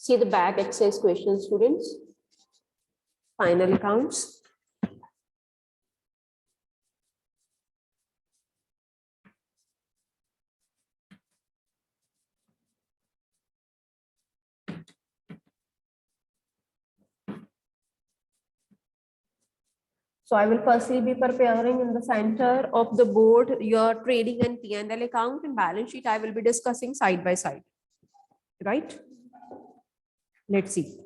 See the back exercise questions, students. Final accounts. So I will firstly be preparing in the center of the board your trading and P&L account, and balance sheet I will be discussing side by side, right? Let's see.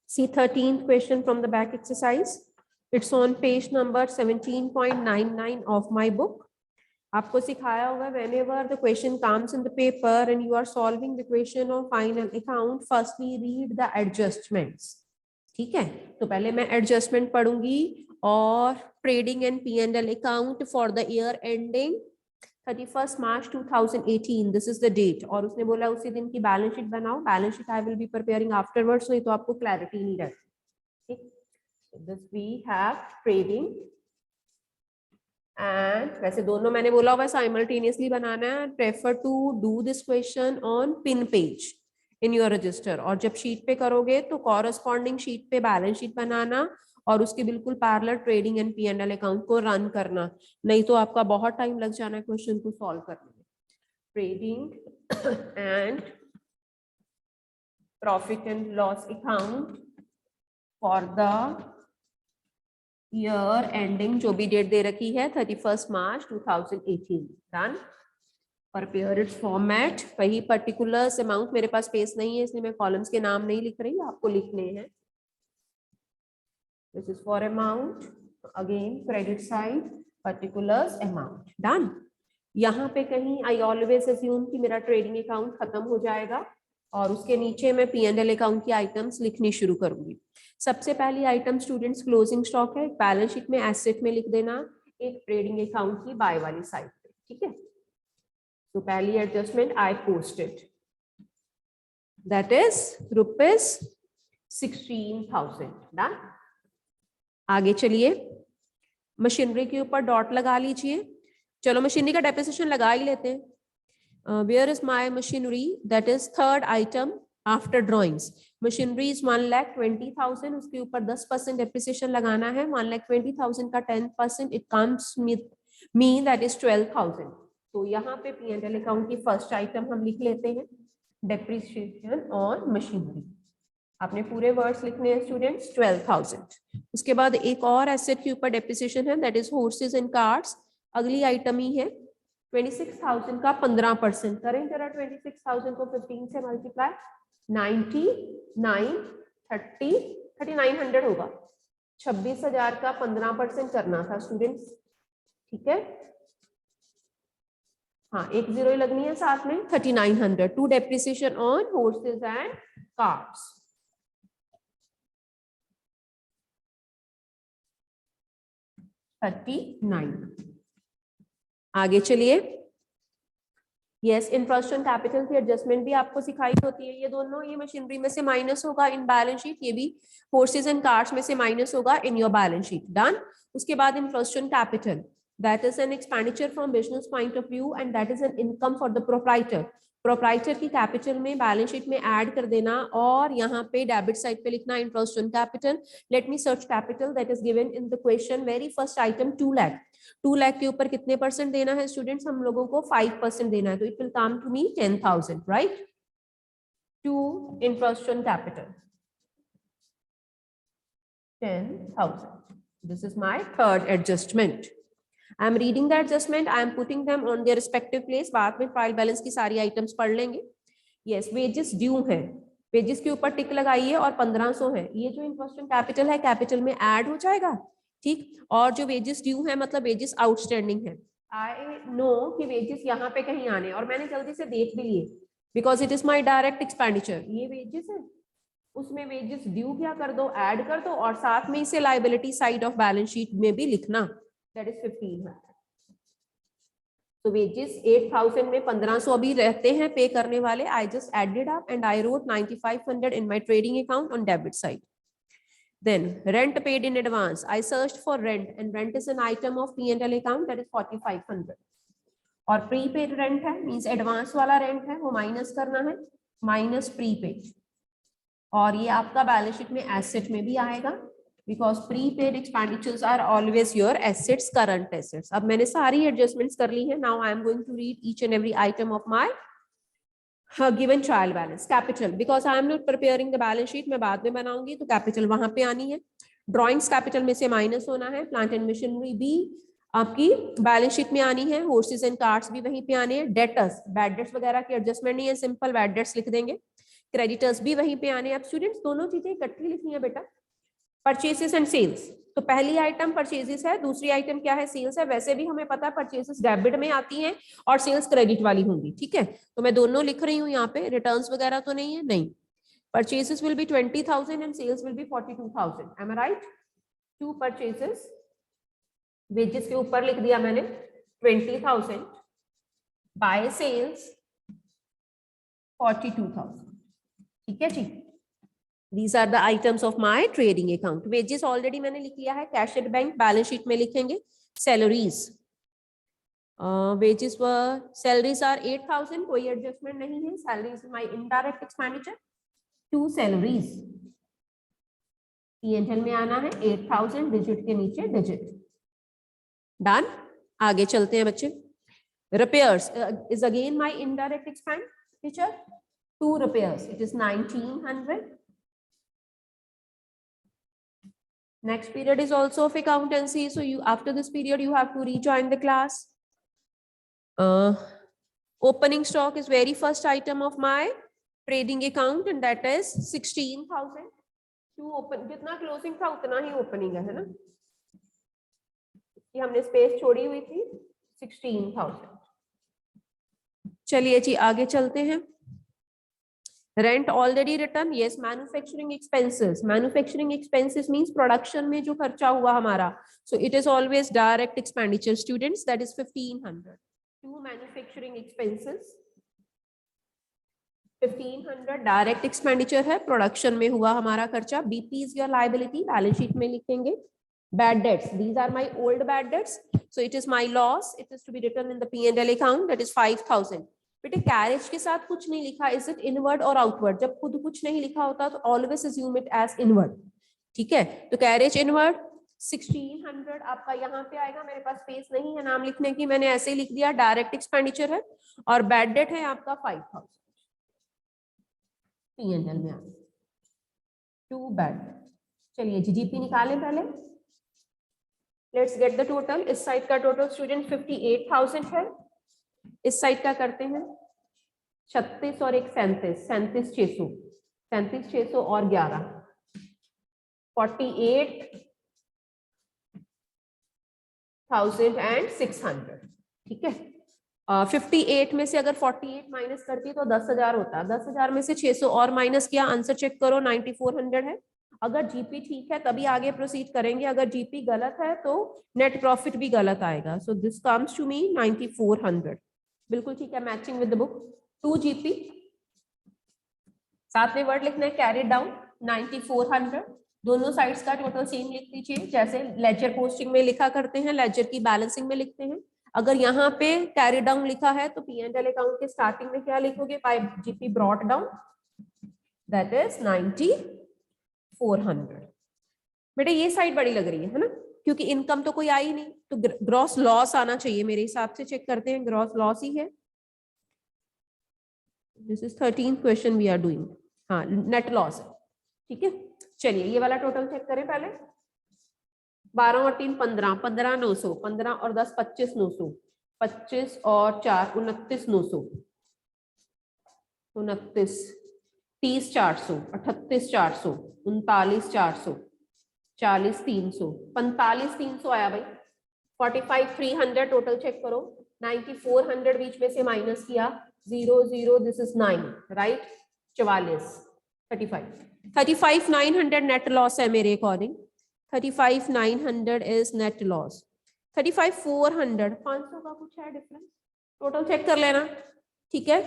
See 13th question from the back exercise. It's on page number 17.99 of my book. आपको सिखाया होगा whenever the question comes in the paper and you are solving the question of final account, firstly read the adjustments. ठीक है, तो पहले मैं adjustment पढ़ूंगी और trading and P&L account for the year ending 31st March 2018, this is the date. और उसने बोला उसी दिन की बैलेंस शीट बनाओ. Balance sheet I will be preparing afterwards, नहीं तो आपको क्लैरिटी नहीं रहती. ठीक, this we have trading and वैसे दोनों मैंने बोला हुआ साइमल्टेनियसली बनाना है. Prefer to do this question on pin page in your register, और जब शीट पे करोगे तो कॉरस्पॉन्डिंग शीट पे बैलेंस शीट बनाना और उसके बिल्कुल parallel trading and P&L account को रन करना, नहीं तो आपका बहुत टाइम लग जाना है क्वेश्चन को सॉल्व करने में. Trading and profit and loss account for the year ending, जो भी डेट दे रखी है 31st March 2018. Done. Prepare it's format. वही पर्टिकुलर्स अमाउंट, मेरे पास स्पेस नहीं है इसलिए मैं कॉलम्स के नाम नहीं लिख रही, आपको लिखने हैं. This is for amount, again credit side, particulars, amount. Done. यहाँ पे कहीं आई ऑलवेज अज्यूम कि मेरा ट्रेडिंग अकाउंट खत्म हो जाएगा और उसके नीचे मैं P&L अकाउंट की आइटम्स लिखनी शुरू करूंगी. सबसे पहली आइटम स्टूडेंट्स क्लोजिंग स्टॉक है. बैलेंस शीट में एसेट में लिख देना, एक ट्रेडिंग अकाउंट की बाय वाली साइड पे. ठीक है, तो पहली adjustment I posted, that is ₹16,000. Done. आगे चलिए, मशीनरी के ऊपर डॉट लगा लीजिए. चलो मशीनरी का डेप्रिसिएशन लगा ही लेते हैं. Where is my machinery? That is third item after drawings. Machinery is 1,20,000. उसके ऊपर 10% depreciation लगाना है. 1,20,000 का 10%, it comes with me, that is 12,000. तो यहाँ पे P&L अकाउंट की फर्स्ट आइटम हम लिख लेते हैं, depreciation on machinery. आपने पूरे वर्ड्स लिखने हैं स्टूडेंट्स. 12,000. उसके बाद एक और एसेट के ऊपर depreciation है, that is horses and carts. अगली आइटम ही है. 26,000 का 15% करें जरा. 26,000 को 15 से मल्टीप्लाई, 39,900 होगा. 26,000 का 15% करना था स्टूडेंट्स. ठीक है, हाँ, एक जीरो ही लगनी है साथ में. 3900 to depreciation on horses and carts. आगे चलिए. यस, इंटरेस्ट ऑन कैपिटल की एडजस्टमेंट भी आपको सिखाई होती है. ये दोनों, ये मशीनरी में से माइनस होगा इन बैलेंस शीट, ये भी हॉर्सेस एंड कार्स में से माइनस होगा in your balance sheet. Done. उसके बाद interest on capital, that is an expenditure from business point of view and that is an income for the proprietor. Proprietor की capital में balance sheet में add कर देना और यहाँ पे डेबिट साइड पे लिखना interest on capital. Let me search capital, that is given in the question. Very first item 2 lakh. 2 lakh के ऊपर कितने परसेंट देना है स्टूडेंट्स? हम लोगों को 5% देना है, तो it will come to me 10,000. Right, to interest on capital 10,000. This is my third adjustment. I am reading the adjustment, I am putting them on their respective place. बाद में ट्रायल बैलेंस की सारी आइटम्स पढ़ लेंगे. Yes, wages due है, wages के ऊपर tick लगाइए और 1500 है. ये जो इंटरेस्ट ऑन कैपिटल है, कैपिटल में ऐड हो जाएगा. ठीक, और जो वेजेस ड्यू है मतलब वेजेस आउटस्टैंडिंग है. आई नो कि वेजेस यहाँ पे कहीं आने, और मैंने जल्दी से देख भी लिए because it is my direct expenditure. ये वेजेस है, उसमें वेजेस ड्यू क्या कर दो, ऐड कर दो, और साथ में इसे liability side of balance sheet में भी लिखना, दैट इज 1500. तो वेजेस 8,000 में 1500 अभी रहते हैं पे करने वाले. I just added up and I wrote 9,500 in my trading account on debit side. Then rent paid in advance. I searched for rent and rent is an item of P&L account that is 4500. और prepaid rent है means advance वाला rent है वो minus करना है minus prepaid और ये आपका बैलेंस शीट में एसेट में भी आएगा because prepaid expenditures are always your assets current assets. अब मैंने सारी एडजस्टमेंट्स कर ली है. Now I am going to read each and every item of my given trial balance. Capital because I am not preparing the balance sheet मैं बाद में बनाऊंगी तो कैपिटल वहां पे आनी है. ड्रॉइंग्स कैपिटल में से माइनस होना है. प्लांट एंड मशीनरी भी आपकी बैलेंस शीट में आनी है. हॉर्सेस एंड कार्ट्स भी वहीं पे आने हैं. डेटर्स बैड डेट्स वगैरह की एडजस्टमेंट नहीं है सिंपल बैड डेट्स लिख देंगे. क्रेडिटर्स भी वहीं पे आने हैं. अब स्टूडेंट्स दोनों चीजें इकट्ठी लिखनी है बेटा. परचेसेस एंड सेल्स तो पहली आइटम परचेजेस है दूसरी आइटम क्या है सेल्स है. वैसे भी हमें पता है परचेसेस डेबिट में आती हैं और सेल्स क्रेडिट वाली होंगी. ठीक है तो मैं दोनों लिख रही हूँ यहाँ पे. रिटर्न्स वगैरह तो नहीं है नहीं. Purchases will be 20,000 and sales will be 42,000. Am I right. To purchases wages के ऊपर लिख दिया मैंने 20,000 बाय सेल्स 42,000. ठीक है जी. These are the items of my trading account. Wages already मैंने लिख लिया है. Cash at bank balance sheet में लिखेंगे. Salaries wages were salaries are 8,000 कोई एडजस्टमेंट नहीं है. Salaries my indirect expenditure. To salaries P&L में आना है 8,000 डिजिट के नीचे डिजिट. डन. आगे चलते हैं बच्चे. Repairs is again my indirect expenditure. To repairs it is 1900. Next period is also of accountancy, so you after this period you have to rejoin the class. Opening stock is very first item of my trading account and that is 16,000. To open जितना closing था उतना ही opening है ना. ये हमने space छोड़ी हुई थी 16,000. चलिए जी आगे चलते हैं. Rent already return. Yes. Manufacturing expenses. Manufacturing expenses means production में जो खर्चा हुआ हमारा. So it is always direct expenditure students that is 1,500. To manufacturing expenses 1,500 direct expenditure है. प्रोडक्शन में हुआ हमारा खर्चा. BP is your liability balance sheet में लिखेंगे. Bad debts. These are my old bad debts. So it is my loss. It is to be written in the P&L account. That is 5,000. बेटे carriage के साथ कुछ नहीं लिखा. Is it inward और outward. जब खुद कुछ नहीं लिखा होता तो always assume it as inward. ठीक है तो कैरेज इनवर्ड 1,600 आपका यहाँ पे आएगा. मेरे पास स्पेस नहीं है नाम लिखने की. मैंने ऐसे ही लिख दिया. डायरेक्ट एक्सपेंडिचर है और बैड डेट है आपका 5,000 P&L में. To bad. चलिए जीजीपी निकालें पहले. Let's get the total. इस साइड का टोटल स्टूडेंट 58,000 है. इस साइड का करते हैं 36 और एक 37. 37,600. 37,600 और 11 48,600. ठीक है. 58 में से अगर 48 माइनस करती तो 10,000 होता. 10,000 में से 600 और माइनस किया. आंसर चेक करो 9400 है. अगर जीपी ठीक है तभी आगे प्रोसीड करेंगे. अगर जीपी गलत है तो नेट प्रॉफिट भी गलत आएगा. So this comes to me 9400. बिल्कुल ठीक है. Matching with the book. 2 GP साथ में वर्ड लिखना है कैरिड डाउन 9400. दोनों साइड्स का टोटल सेम लिख दीजिए जैसे लेजर पोस्टिंग में लिखा करते हैं. लेजर की बैलेंसिंग में लिखते हैं. अगर यहाँ पे कैरी डाउन लिखा है तो P&L अकाउंट के स्टार्टिंग में क्या लिखोगे. Bye GP brought down that is 9400. बेटा ये साइड बड़ी लग रही है ना क्योंकि इनकम तो कोई आई नहीं तो ग्रॉस लॉस आना चाहिए मेरे हिसाब से. चेक करते हैं. ग्रॉस लॉस ही है. This is 13th question we are doing. हाँ नेट लॉस है. ठीक है. चलिए ये वाला टोटल चेक करें पहले. 12 और 3 15. 15,900. 15 और 10 25,900. 25 और 4 29,900. 29 30,400. 38,400. 39,400. 40,300. 45,300 आया भाई. 45,300 टोटल चेक करो. 9400 बीच में से माइनस किया. 0 0 this is 9 right. 44 35,900 net loss है मेरे अकॉर्डिंग. 35,900 is net loss. 35,400 500 का कुछ है डिफरेंस. टोटल चेक कर लेना. ठीक है.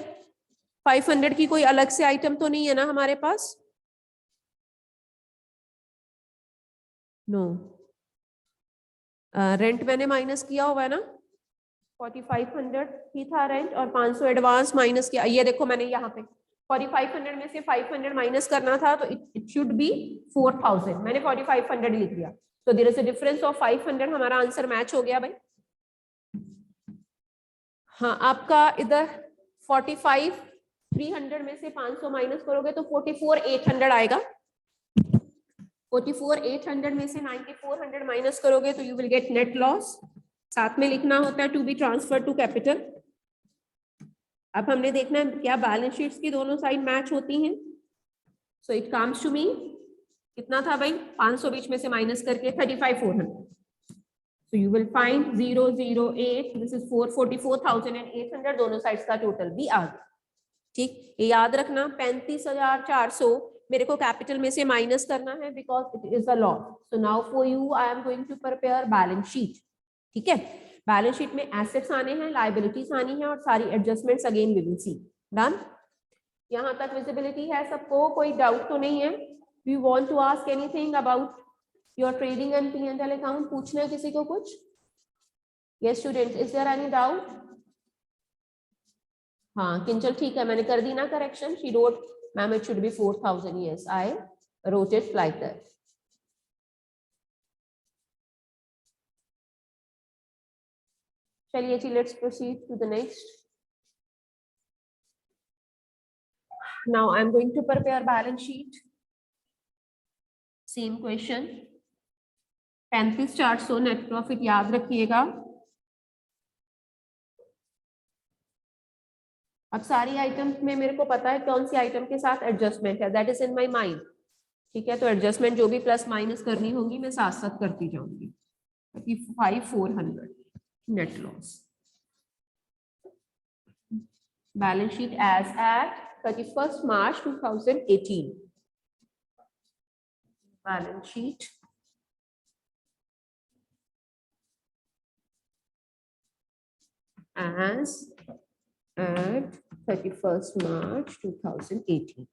500 की कोई अलग से आइटम तो नहीं है ना हमारे पास. नो, रेंट मैंने माइनस किया हुआ है ना, 4500 ही था रेंट और 500 एडवांस माइनस किया। ये देखो मैंने यहाँ पे 4500 में से 500 माइनस करना था तो इट शुड बी 4000, मैंने 4500 लिख दिया, तो there is a difference of 500, हमारा आंसर मैच हो गया भाई। हाँ, आपका इधर 45,300 में से 500 माइनस करोगे तो 44,800 आएगा। 44,800 में से 9,400 माइनस करोगे तो you will get net loss. साथ में लिखना होता है to be transfer to capital. अब हमने देखना है क्या बैलेंस शीट्स की दोनों साइड मैच होती हैं। So it comes to me, कितना था भाई, 500 बीच में से माइनस करके 35,400। So you will find 008, this is 444,800, दोनों साइड्स का टोटल भी आ गया। ठीक, ये याद रखना 35,400 मेरे को कैपिटल में से माइनस करना है because it is a loss. So now for you I am going to prepare balance sheet. ठीक है, बैलेंस शीट में एसेट्स आने हैं, लायबिलिटीज आनी है और सारी adjustments again we will see. Done, यहाँ तक विजिबिलिटी है सबको, कोई डाउट तो नहीं है? You want to ask anything about your trading and P&L account? पूछना है किसी को कुछ? Yes students, is there any doubt? हाँ किंचल, ठीक है, मैंने कर दी ना correction. She wrote ma'am it should be 4,000, yes I wrote it like that. चलिए जी, let's proceed to the next. Now I am going to prepare balance sheet. Same question, 35,400 net profit याद रखिएगा। अब सारी आइटम में मेरे को पता है कौन सी आइटम के साथ एडजस्टमेंट है, that is in my mind. ठीक है, तो एडजस्टमेंट जो भी प्लस माइनस करनी होगी मैं साथ साथ करती जाऊंगी। 35,400 net loss. Balance sheet as at 31st March 2018। Balance sheet as at 31st March 2018।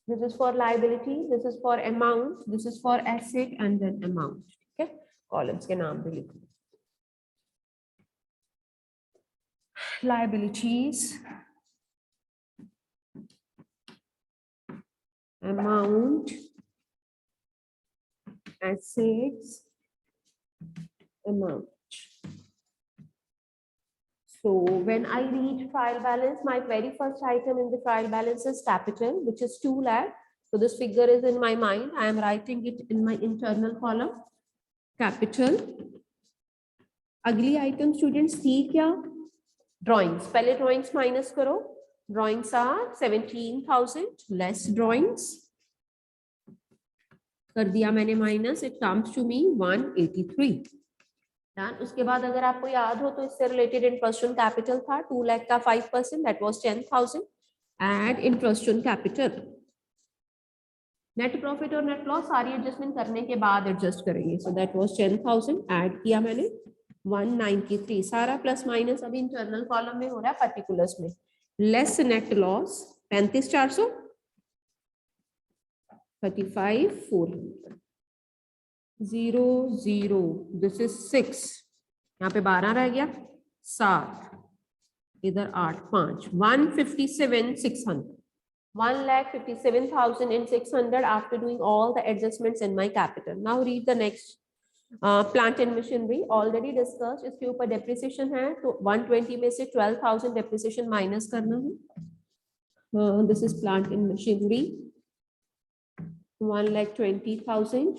This is for liability, this is for amount, this is for asset and then amount। ठीक है, columns के नाम भी लिखो। Liabilities, amount, assets, amount। So when I read trial balance, my very first item in the trial balance is capital, which is 2 lakh. So this figure is in my mind. I am writing it in my internal column, capital। अगली item students थी क्या? Drawings. पहले drawings minus करो। Drawings are 17,000 less drawings, कर दिया मैंने minus, it comes to me 183। Done. उसके बाद अगर आपको याद हो तो इससे रिलेटेड इंटरेस्ट ऑन कैपिटल था 2 लाख का 5%, that was 10,000। Add interest on capital. Net profit और नेट लॉस सारी एडजस्टमेंट करने के बाद एडजस्ट करेंगे। सो दैट वाज 10,000, ऐड किया मैंने 193। सारा प्लस माइनस अभी इंटरनल कॉलम में हो रहा है, पर्टिकुलर्स में। Less net loss 35,400, 35,400, 0 this is 6, यहाँ पे 12 रह गया, 7 इधर 8, 5, 157,600, 1,57,600 after doing all the adjustments in my capital. Now read the next। Plant and machinery already discuss, इसके ऊपर डेप्रिसिएशन है तो 120 में से 12,000 डेप्रिसिएशन माइनस करना है। This is plant and machinery 1,20,000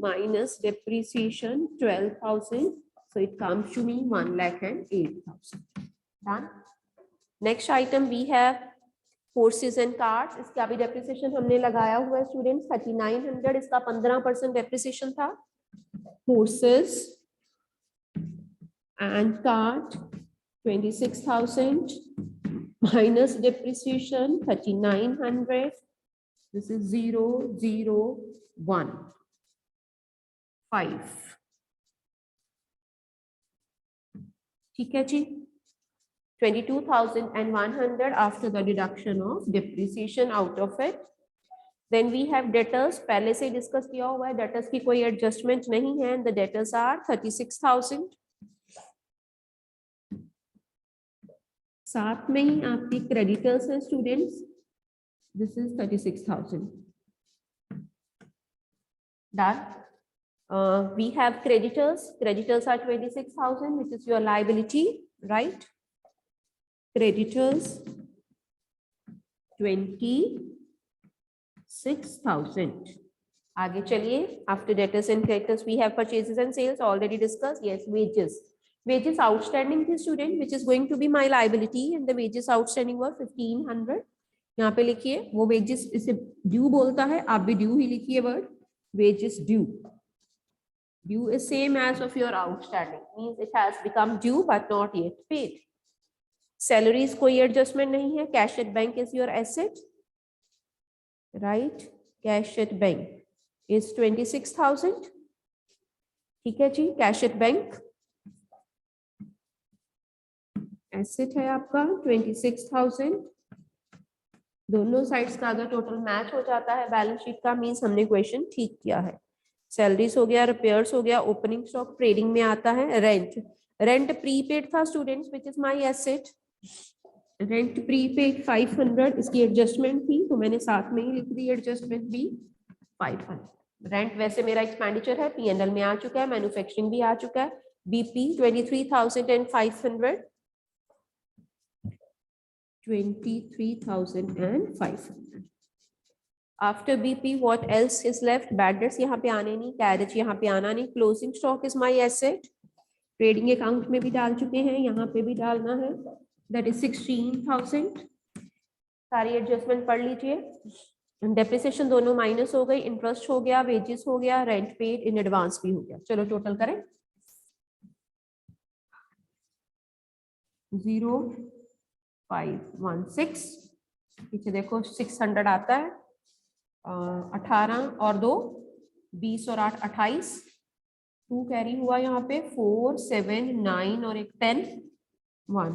minus depreciation 12,000, so it comes to me 1,08,000। Done। Next item we have horses and carts। इसका भी डेप्रिसिएशन हमने लगाया हुआ है स्टूडेंट्स 3,900, इसका 15% डेप्रिसिएशन था। horses and cart 26,000 minus depreciation 3,900, this is 0,015। ठीक है जी। 22,100 after the deduction of depreciation out of it. Then we have debtors, पहले से डिस्कस किया हुआ है, debtors की कोई एडजस्टमेंट नहीं है, the debtors are 36,000. साथ में ही आपकी क्रेडिटर्स हैं students, this is 36,000. Done. We have creditors are 26,000, which is your liability, right? Creditors 26,000. आगे चलिए, after debtors and creditors we have purchases and sales, already discussed. Yes, wages outstanding थी student, which is going to be my liability, and the wages outstanding were 1,500. यहाँ पे लिखिए, वो wages इसे due बोलता है, आप भी due ही लिखिए word, wages due. Due is same as of your outstanding, means it has become due but not yet paid. Salaries कोई adjustment नहीं है. Cash at bank is your asset, right? Cash at bank is 26,000. ठीक है जी, cash at bank asset है आपका 26,000. दोनों sides का अगर टोटल मैच हो जाता है बैलेंस शीट का, मीन्स हमने क्वेश्चन ठीक किया है. सैलरीज हो गया, रिपेयर्स हो गया, ओपनिंग स्टॉक ट्रेडिंग में आता है. रेंट प्रीपेड था students, which is my asset. Rent prepaid 500, इसकी एडजस्टमेंट थी तो मैंने साथ में ही लिख दी एडजस्टमेंट भी 500. रेंट वैसे मेरा एक्सपेंडिचर है, P&L में आ चुका है, मैन्युफैक्चरिंग भी आ चुका है. BP 23,500. 23,500. After BP, what else is left? Bad debts यहाँ पे आने नहीं, carriage यहाँ पे आना नहीं. Closing stock is my asset. Trading account में भी डाल चुके हैं, यहाँ पे भी डालना है. That is 16,000. सारी एडजस्टमेंट पढ़ लीजिए. डेप्रिसिएशन दोनों माइनस हो गई, इंटरेस्ट हो गया, वेजेस हो गया, रेंट पेड इन एडवांस भी हो गया. चलो टोटल करें. 0,516. पीछे देखो 600 आता है. 18 और 2 20 और 8 28. 2 कैरी हुआ यहाँ पे. 4 7 9 और एक 10 1.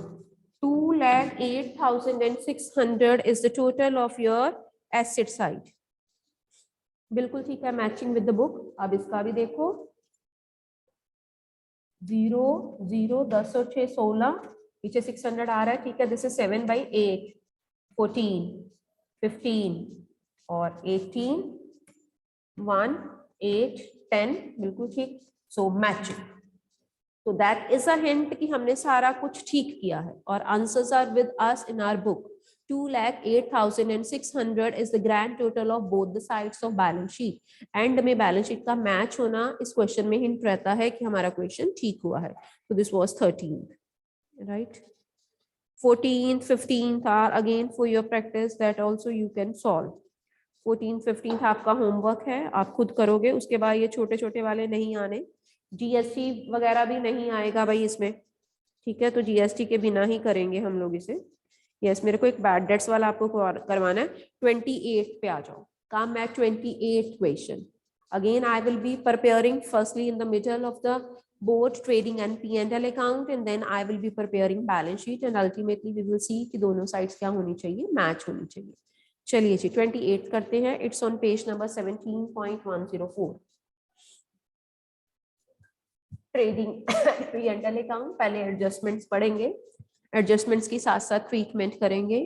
2,08,600 is the total of your asset side. बिल्कुल ठीक है, मैचिंग विद द बुक. अब इसका भी देखो. 0 0 10 और 6 16, पीछे 600 आ रहा है. ठीक है, दिस इज 7/8. 14 15 और 18 1 8 10. बिल्कुल ठीक. सो matching. So that is a hint कि हमने सारा कुछ ठीक किया है. और answers are with us in our book. 2,08,600 is the grand total of both the sides of balance sheet. And में बैलेंस शीट का मैच होना इस क्वेश्चन में हिंट रहता है कि हमारा क्वेश्चन ठीक हुआ है. So this was 13th, right? 14th 15th are again for your practice, that also you can solve. 14th 15th आपका होमवर्क है, आप खुद करोगे. उसके बाद ये छोटे छोटे वाले नहीं आने. GST वगैरह भी नहीं आएगा भाई इसमें. ठीक है, तो GST के बिना ही करेंगे हम लोग इसे. यस, मेरे को एक बैड डेट्स वाला आपको करवाना है. 28 पे आ जाओ. काम मैं 28 question. Again I will be preparing firstly in the middle of the board trading and P&L account, and then I will be preparing balance sheet, and ultimately we will see कि दोनों साइड्स क्या होनी चाहिए, match होनी चाहिए. चलिए जी 28 करते हैं. It's on page number 17.104. Trading P&L account. पहले एडजस्टमेंट्स पढ़ेंगे, एडजस्टमेंट्स के साथ साथ ट्रीटमेंट करेंगे.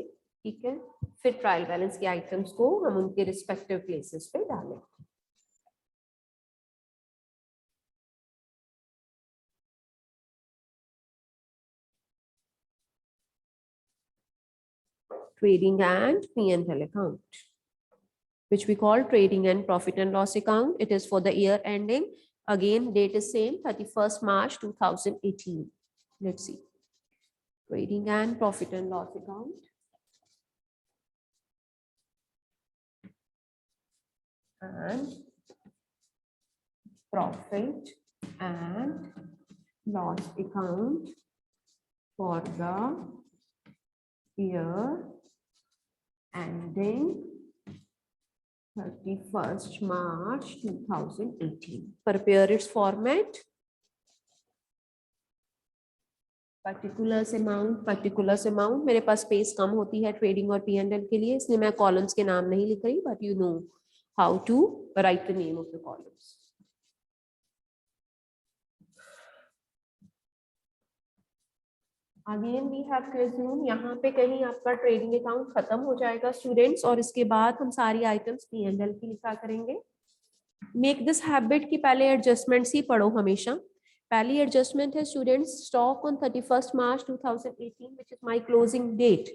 ठीक है, फिर ट्रायल बैलेंस के आइटम्स को हम उनके रिस्पेक्टिव प्लेसेस पे डालें. Trading and P&L account, which we call trading and profit and loss account. It is for the year ending. Again, date is same, 31st March 2018. Let's see. Trading and profit and loss account. And profit and loss account for the year ending 31st March 2018. Prepare its format. Particulars amount मेरे पास space कम होती है trading और P&L के लिए, इसलिए मैं columns के नाम नहीं लिख रही, but you know how to write the name of the columns. Again we have to assume यहाँ पे कहीं आपका ट्रेडिंग अकाउंट खत्म हो जाएगा स्टूडेंट्स, और इसके बाद हम सारी आइटम्स P&L की लिखा करेंगे. मेक दिस हैबिट कि पहले एडजस्टमेंट्स ही पढ़ो हमेशा. पहली एडजस्टमेंट है students, stock on 31st March 2018 which is my closing date.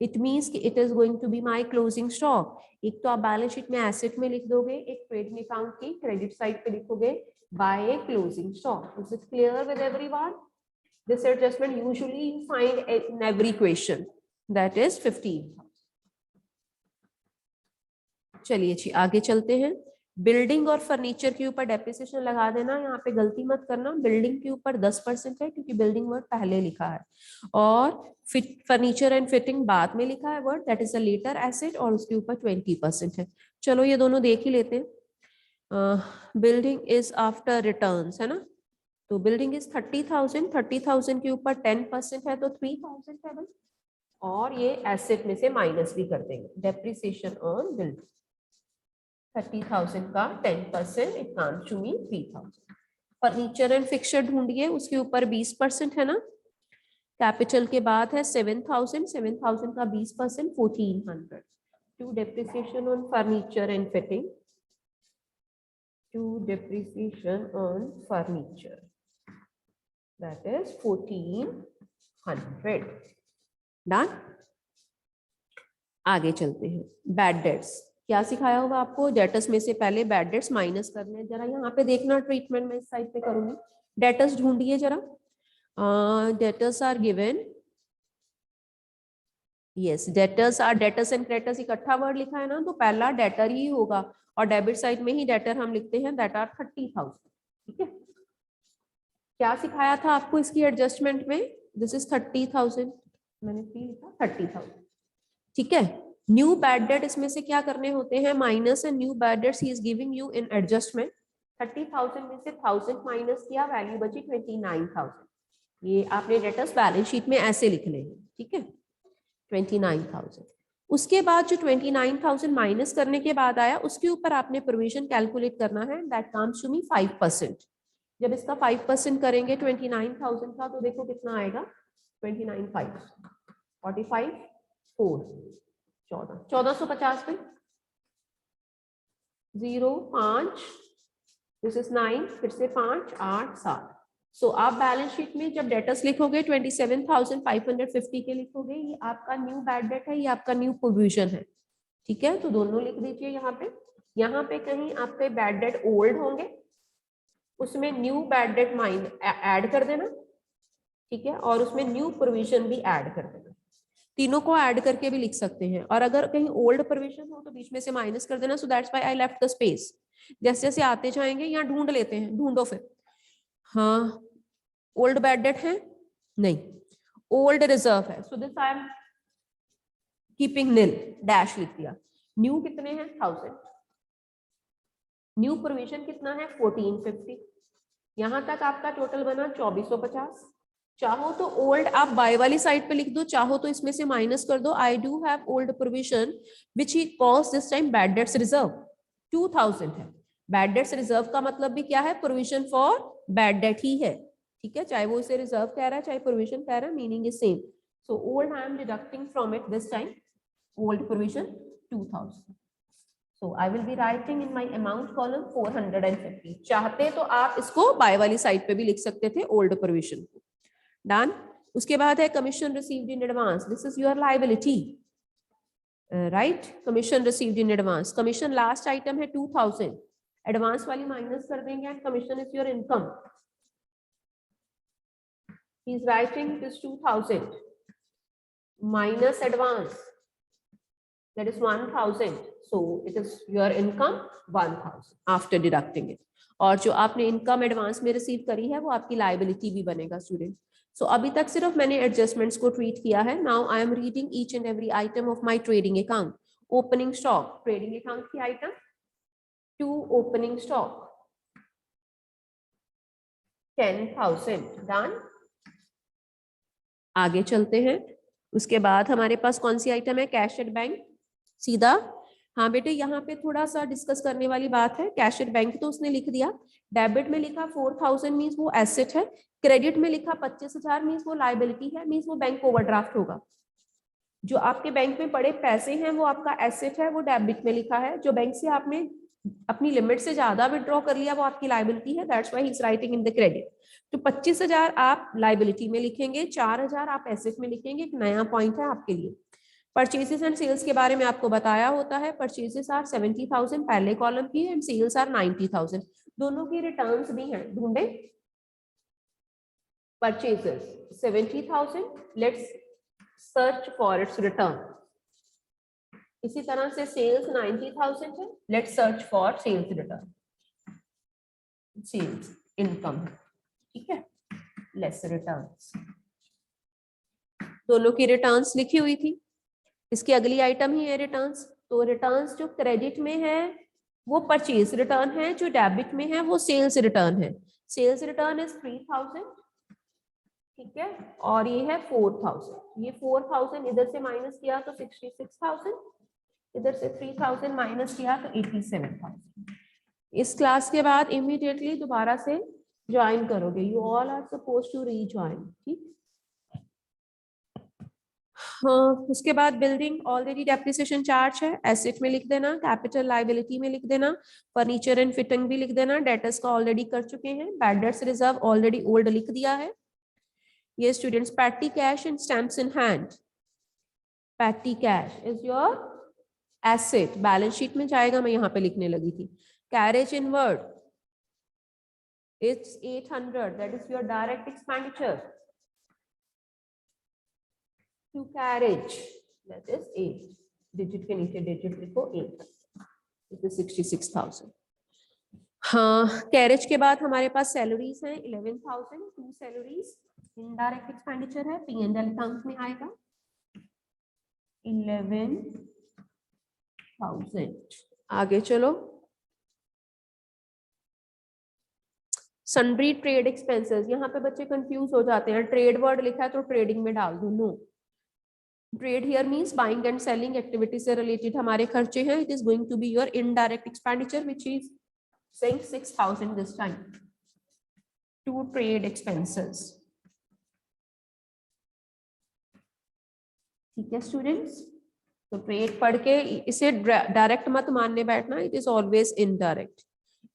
It means कि it is going to be my closing stock. एक तो आप बैलेंस शीट में एसेट में लिख दोगे, एक ट्रेडिंग अकाउंट की क्रेडिट साइड पे लिखोगे by closing stock. Is it clear with everyone? This adjustment usually you find in every question, that is 15. चलिए जी आगे चलते हैं. बिल्डिंग और फर्नीचर के ऊपर डेप्रिसिएशन लगा देना. यहाँ पे गलती मत करना, बिल्डिंग के ऊपर 10% है क्योंकि बिल्डिंग वर्ड पहले लिखा है, और फर्नीचर एंड फिटिंग बाद में लिखा है word, that is a letter asset, और उसके ऊपर 20% है. चलो ये दोनों देख ही लेते हैं. बिल्डिंग इज आफ्टर रिटर्न्स है ना, तो बिल्डिंग इज 30,000 के ऊपर 10% है तो 3,000 है भाई, और ये एसेट में से माइनस भी कर देंगे. डेप्रिसिएशन ऑन बिल्डिंग 30,000 का 10%, it comes to mean 3,000. Furniture and fixture ढूंढिए, उसके ऊपर 20% है ना. कैपिटल के बाद है 7,000 का 20% 1,400. To depreciation on furniture and fitting, to depreciation on furniture, that is 1,400. Done. आगे चलते हैं. बैड डेट्स क्या सिखाया होगा आपको? डेटर्स में से पहले बैड डेट्स माइनस करने. जरा यहाँ पे देखना, ट्रीटमेंट में इस साइड पे करूंगी. डेटर्स ढूंढिए जरा. Debtors are given, yes debtors are, debtors and creditors इकट्ठा वर्ड लिखा है ना, तो पहला डेटर ही होगा, और डेबिट साइड में ही डेटर हम लिखते हैं, दैट आर 30,000. ठीक है. क्या सिखाया था आपको इसकी एडजस्टमेंट में? दिस इज 30,000, मैंने लिखा 30,000. ठीक है. न्यू बैड डेट इसमें से क्या करने होते हैं? Minus and new bad debts he is giving you in adjustment. 30,000 में से 1,000 माइनस किया, वैल्यू बची 29,000. ये आपने डेटर्स बैलेंस शीट में ऐसे लिखने हैं. ठीक है, 29,000. उसके बाद जो 29,000 माइनस करने के बाद आया, उसके ऊपर आपने प्रोविजन कैलकुलेट करना है, दैट कम्स टू मी 5%. जब इसका 5% करेंगे 29,000 का, तो देखो कितना आएगा. 29 5 45 4 1450 पे 0 5, दिस इज 9, फिर से 5 8 7. सो आप बैलेंस शीट में जब डेटर्स लिखोगे 27,550 के लिखोगे, ये आपका न्यू बैड डेट है, ये आपका न्यू प्रोविजन है. ठीक है, तो दोनों लिख दीजिए यहाँ पे. यहाँ पे कहीं आपके बैड डेट ओल्ड होंगे, उसमें new bad debt mine add कर देना. ठीक है, और उसमें न्यू प्रोविजन भी ऐड कर देना. तीनों को ऐड करके भी लिख सकते हैं, और अगर कहीं ओल्ड प्रोविजन हो तो बीच में से माइनस कर देना. So that's why I left the space. जैसे जैसे आते जाएंगे, यहाँ ढूंढ लेते हैं, ढूंढो फिर. हाँ, ओल्ड बैड डेट है नहीं, ओल्ड रिजर्व है, so this I am keeping nil, dash लिख दिया. न्यू कितने हैं? 1,000. न्यू प्रोविजन कितना है? 1,450. यहां तक आपका टोटल बना 2,450. चाहो तो ओल्ड आप बाय वाली साइड पे लिख दो, चाहो तो इसमें से माइनस कर दो. I do have old provision which he calls this time bad debts reserve, 2,000 है. बैड डेट्स रिजर्व का मतलब भी क्या है? प्रोविजन फॉर बैड डेट ही है. ठीक है, चाहे वो इसे रिजर्व कह रहा है चाहे प्रोविजन कह रहा है, meaning is same. So old I am deducting from it this time, old provision 2,000. So I will be writing in my amount column 450. चाहते तो आप इसको बाय वाली साइड पे भी लिख सकते थे, ओल्ड प्रोविजन को. डन. उसके बाद है commission received in advance. This is your liability, right. Commission received in advance, commission last item है 2,000, एडवांस वाली माइनस कर देंगे, and commission is your income. He is writing this 2,000 minus advance, that is 1,000. So it is your income 1,000 after deducting it. और जो आपने income advance में receive करी है वो आपकी लायबिलिटी भी बनेगा स्टूडेंट. सो अभी तक सिर्फ मैंने एडजस्टमेंट्स को ट्रीट किया है. Now I am reading each and every item of my trading account. Opening stock, trading account की item. To opening stock 10,000. Done. आगे चलते हैं। उसके बाद हमारे पास कौन सी आइटम है, कैश एट बैंक, सीधा। हाँ बेटे, यहाँ पे थोड़ा सा डिस्कस करने वाली बात है। कैश एट बैंक तो उसने लिख दिया, डेबिट में लिखा 4000 मीन्स वो एसेट है, क्रेडिट में लिखा 25,000 मीन्स वो लाइबिलिटी है, मीन्स वो बैंक ओवरड्राफ्ट होगा। जो आपके बैंक में पड़े पैसे हैं वो आपका एसेट है, वो डेबिट में लिखा है। जो बैंक से आपने अपनी लिमिट से ज्यादा विड्रॉ कर लिया वो आपकी लाइबिलिटी है, that's why he is writing in the credit. तो 25,000 आप लाइबिलिटी में लिखेंगे, 4,000 आप एसेट में लिखेंगे। एक नया पॉइंट है आपके लिए। परचेजेस एंड सेल्स के बारे में आपको बताया होता है। परचेजेस आर 70,000 पहले कॉलम की एंड सेल्स आर 90,000। दोनों की रिटर्न्स भी हैं, ढूंढे। Purchases 70,000, let's search for its return. इसी तरह से सेल्स 90,000 है, let's search for sales return, sales income, ठीक है, लेस रिटर्न्स। दोनों की रिटर्न्स लिखी हुई थी। इसकी अगली आइटम ही है रिटर्न्स। तो रिटर्न्स जो क्रेडिट में है वो परचेज रिटर्न है, जो डेबिट में है वो सेल्स रिटर्न है। सेल्स रिटर्न इज 3,000, ठीक है, और ये है 4,000। ये 4,000 इधर से माइनस किया तो 66,000, इधर से 3,000 माइनस किया तो 87,000। इस क्लास के बाद इमीडिएटली दोबारा से ज्वाइन करोगे। You all are suppose to rejoin, ठीक। हाँ, उसके बाद बिल्डिंग ऑलरेडी डेप्रिसिएशन चार्ज है, एसेट में लिख देना, कैपिटल लाइबिलिटी में लिख देना, फर्नीचर एंड फिटिंग भी लिख देना। डेटर्स का ऑलरेडी कर चुके हैं, bad debts reserve already old लिख दिया है। ये students, petty cash and stamps in hand. Petty cash is your asset, balance sheet में जाएगा, मैं यहाँ पे लिखने लगी थी। Carriage inward it's 800, that is your direct expenditure. To carriage that is 8, digit के नीचे डिजिट लिखो 8, इट इज 66,000। हाँ, कैरेज के बाद हमारे पास सैलरीज हैं 11,000, 2 सैलरीज, इनडायरेक्ट एक्सपेंडिचर है, P&L अकाउंट में आएगा 11,000। आगे चलो, सन्ड्री ट्रेड एक्सपेंसेस। यहाँ पे बच्चे कंफ्यूज हो जाते हैं, ट्रेड वर्ड लिखा है तो ट्रेडिंग में डाल दो, no. Trade here means buying and selling activity से रिलेटेड हमारे खर्चे हैं। It is going to be your indirect expenditure which is saying 6,000 this time to trade expenses, ठीक है स्टूडेंट्स। तो ट्रेड पढ़ के इसे डायरेक्ट मत मानने बैठना, it is always indirect.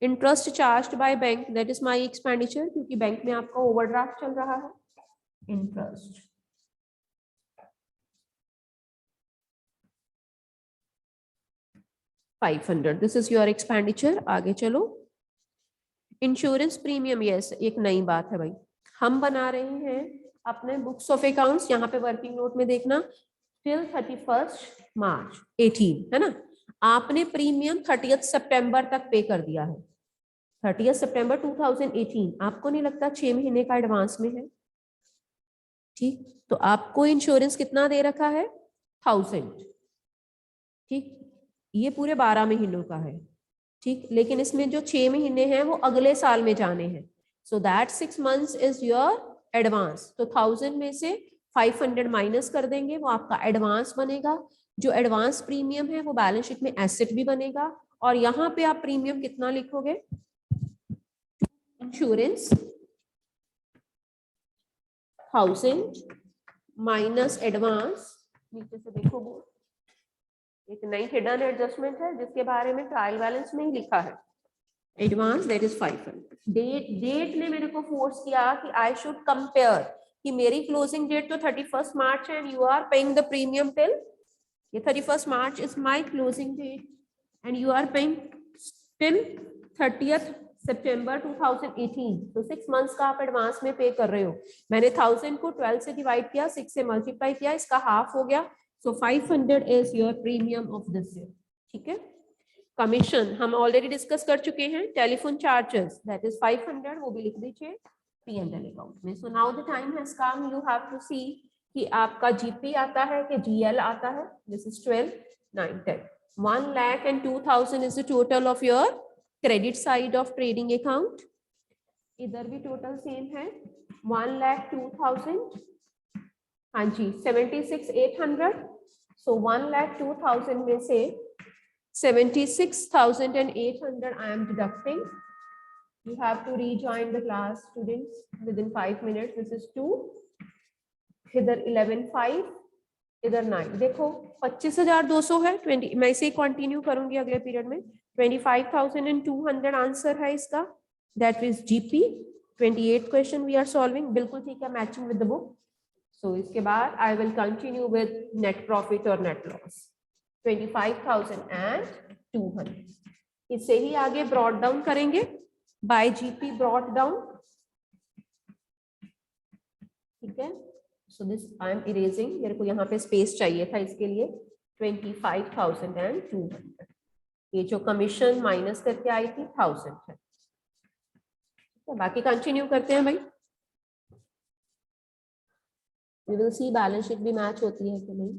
Interest charged by bank, that is my expenditure, क्योंकि बैंक में आपका ओवरड्राफ्ट चल रहा है। Interest 500, this is your expenditure. आगे चलो, इंश्योरेंस प्रीमियम, यस, एक नई बात है भाई। हम बना रहे हैं अपने बुक्स ऑफ अकाउंट्स, यहाँ पे वर्किंग नोट में देखना, टिल 31 मार्च 18, है ना। आपने प्रीमियम 30 सितंबर तक पे कर दिया है, 30 सितंबर 2018। आपको नहीं लगता 6 महीने का एडवांस में है, ठीक। तो आपको इंश्योरेंस कितना दे रखा है, 1000, ठीक। ये पूरे 12 महीनों का है, ठीक। लेकिन इसमें जो 6 महीने हैं वो अगले साल में जाने हैं, so that 6 months is your advance. तो 1000 में से 500 माइनस कर देंगे, वो आपका एडवांस बनेगा। जो एडवांस प्रीमियम है वो बैलेंस शीट में एसेट भी बनेगा। और यहाँ पे आप प्रीमियम कितना लिखोगे, इंश्योरेंस 1000 माइनस एडवांस, नीचे से देखो वो एक नई हिडन एडजस्टमेंट है जिसके बारे में ट्रायल बैलेंस में ही लिखा है, एडवांस दैट इज 500। डेट ने मेरे को फोर्स किया कि आई शुड कंपेयर, कि मेरी क्लोजिंग डेट तो 31 मार्च है and you are paying the premium till, ये 31 March is my closing date and you are paying till 30 सितंबर 2018। तो 6 months का आप एडवांस में पे कर रहे हो। मैंने 1000 को 12 से डिवाइड किया, 6 से मल्टीप्लाई किया, इसका हाफ हो गया। सो 500 is your premium of this year, ठीक है। कमीशन हम ऑलरेडी डिस्कस कर चुके हैं। टेलीफोन चार्जेस दैट इज 500, वो भी लिख दीजिए P&L अकाउंट में। So now the time has come, you have to see कि आपका जीपी आता है कि जीएल आता है। This is 12, 9, 10, 1,02,000 is the total of your credit side of trading account. इधर भी टोटल सेम है, 1,02,000 हाँ जी 76,800, सो 1,02,000 में से 76,800 I am deducting. You have to rejoin the class, students, within 5 minutes. This is 2, इधर 11,5, इधर 9. देखो 25,200 है. 20 मैं इसे कंटिन्यू करूंगी अगले पीरियड में. 25,200 आंसर है इसका. That is GP. 28 question we are solving. बिल्कुल ठीक है, matching with the book. So इसके बाद I will continue with net profit और नेट लॉस. 25,200. इससे ही आगे ब्रॉड डाउन करेंगे बाय जीपी ब्रॉड डाउन. ठीक है. So this I am erasing. मेरे को यहाँ पे स्पेस चाहिए था इसके लिए. 25,200. ये जो कमीशन माइनस करके आई थी 1000 है. तो बाकी कंटिन्यू करते हैं भाई. We will see balance sheet भी मैच होती है कि नहीं.